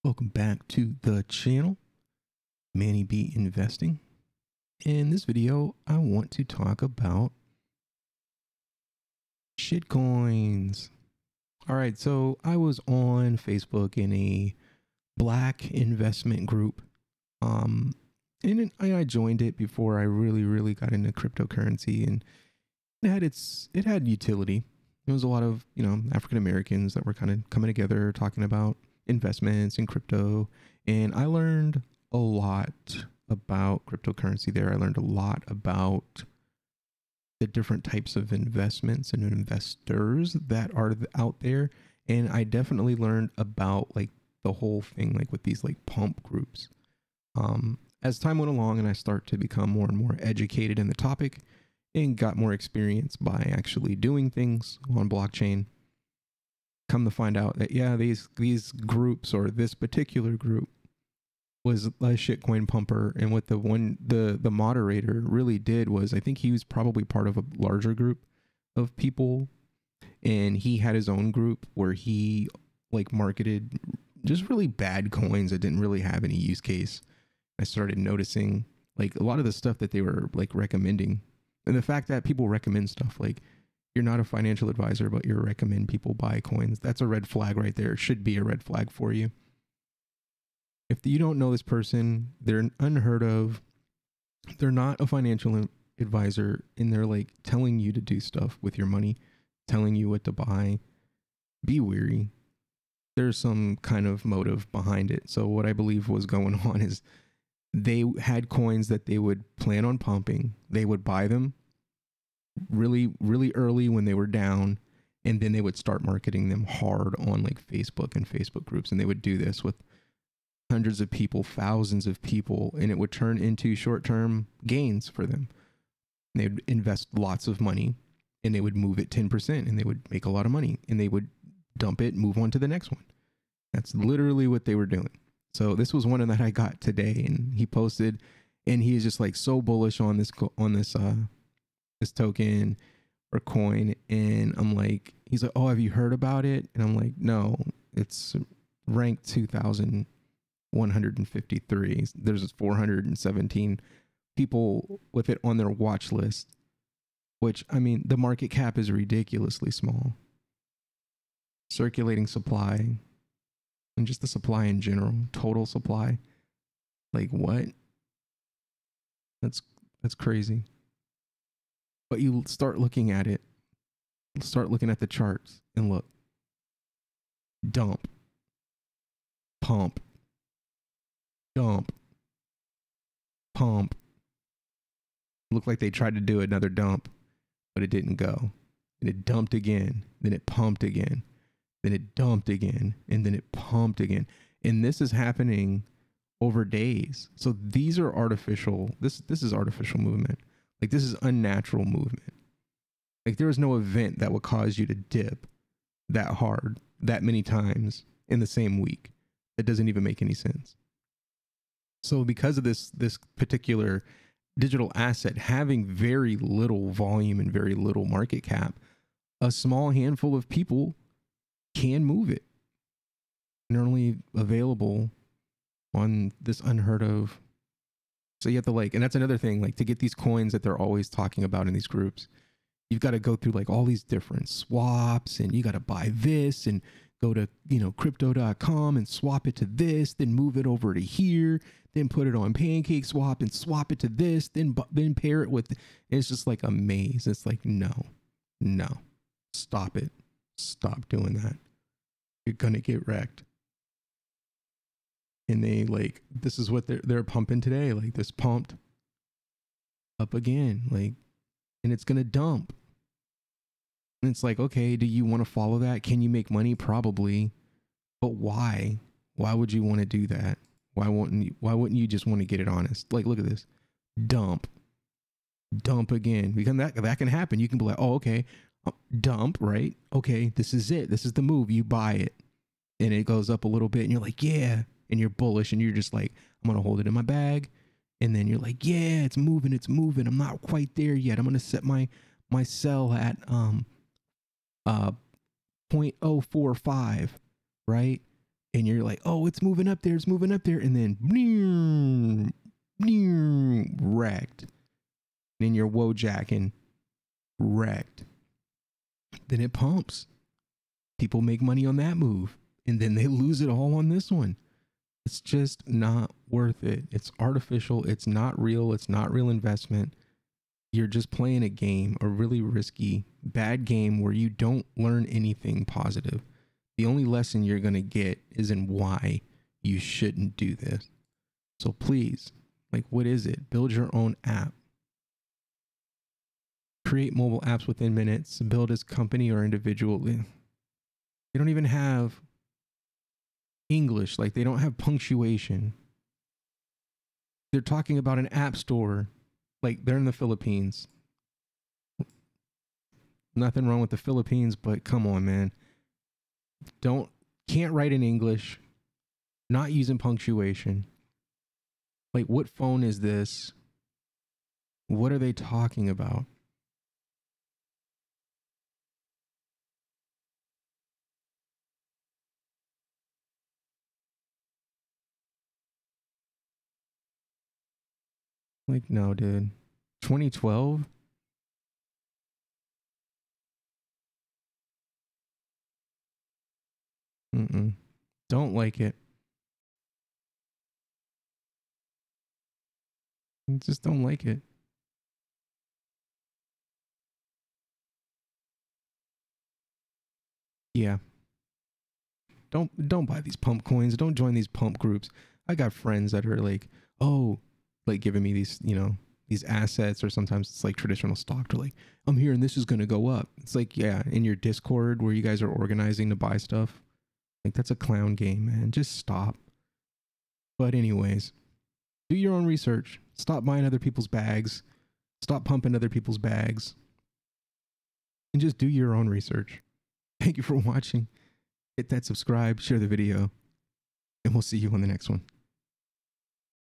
Welcome back to the channel, Manny B Investing. In this video, I want to talk about shitcoins. All right, so I was on Facebook in a black investment group, and I joined it before I really got into cryptocurrency, and it had utility. There was a lot of African Americans that were kind of coming together talking about investments in crypto, and I learned a lot about cryptocurrency there. I learned a lot about the different types of investments and investors that are out there, and I definitely learned about like the whole thing, like with these like pump groups. As time went along and I start to become more and more educated in the topic and got more experience by actually doing things on blockchain, come to find out that these groups, or this particular group, was a shitcoin pumper. And what the moderator really did was, I think he was probably part of a larger group of people, and he had his own group where he like marketed just really bad coins that didn't really have any use case. I started noticing like a lot of the stuff that they were like recommending, and the fact that people recommend stuff like, you're not a financial advisor, but you recommend people buy coins. That's a red flag right there. It should be a red flag for you. If you don't know this person, they're unheard of. They're not a financial advisor, and they're like telling you to do stuff with your money, telling you what to buy. Be wary. There's some kind of motive behind it. So what I believe was going on is they had coins that they would plan on pumping. They would buy them really early when they were down, and then they would start marketing them hard on like Facebook and Facebook groups, and they would do this with hundreds of people, thousands of people, and it would turn into short-term gains for them. They would invest lots of money, and they would move it 10%, and they would make a lot of money, and they would dump it, move on to the next one. That's literally what they were doing. So this was one that I got today, and he posted, and he is just like so bullish on this token or coin, and I'm like, he's like, oh, have you heard about it? And I'm like, no, it's ranked 2,153. There's 417 people with it on their watch list, which, I mean, the market cap is ridiculously small. Circulating supply, and just the supply in general, total supply, like what? That's crazy. But you start looking at it, start looking at the charts, and look. Dump. Pump. Dump. Pump. Looked like they tried to do another dump, but it didn't go. And it dumped again. Then it pumped again. Then it dumped again. And then it pumped again. And this is happening over days. So these are artificial. This is artificial movement. Like, this is unnatural movement. Like, there is no event that would cause you to dip that hard, that many times in the same week. That doesn't even make any sense. So because of this particular digital asset having very little volume and very little market cap, a small handful of people can move it. And they're only available on this unheard of. So you have to like, and that's another thing, like to get these coins that they're always talking about in these groups, you've got to go through like all these different swaps, and you got to buy this and go to, crypto.com and swap it to this, then move it over to here, then put it on Pancake Swap and swap it to this, then pair it with, it's just like a maze. It's like, no, stop it. Stop doing that. You're going to get wrecked. And they like, this is what they're pumping today. Like, this pumped up again, like, and it's going to dump. And it's like, okay, do you want to follow that? Can you make money? Probably. But why? Why would you want to do that? Why wouldn't you just want to get it honest? Like, look at this. Dump again. Because that can happen. You can be like, oh, okay, dump, right? Okay, this is it. This is the move. You buy it. And it goes up a little bit, and you're like, yeah. And you're bullish, and you're just like, I'm going to hold it in my bag. And then you're like, yeah, it's moving. I'm not quite there yet. I'm going to set my sell at 0.045, right? and you're like, oh, it's moving up there, and then wrecked. And then you're wojacking, wrecked. Then it pumps. People make money on that move, and then they lose it all on this one. It's just not worth it. It's artificial. It's not real. It's not real investment. You're just playing a game, a really risky, bad game where you don't learn anything positive. The only lesson you're going to get is in why you shouldn't do this. So please, like, what is it? Build your own app. Create mobile apps within minutes. Build as company or individually. They don't even have English. Like, they don't have punctuation. They're talking about an app store. Like, they're in the Philippines. Nothing wrong with the Philippines, but come on, man. Can't write in English, not using punctuation. Like, what phone is this? What are they talking about? Like, no, dude. 2012? Don't like it. Just don't like it. Yeah. Don't buy these pump coins. Don't join these pump groups. I got friends that are like, oh, like giving me these, these assets, or sometimes it's like traditional stock. They're like, I'm here and this is going to go up. It's like, yeah, in your Discord where you guys are organizing to buy stuff. Like, that's a clown game, man. Just stop. But anyways, do your own research. Stop buying other people's bags. Stop pumping other people's bags. And just do your own research. Thank you for watching. Hit that subscribe, share the video, and we'll see you on the next one.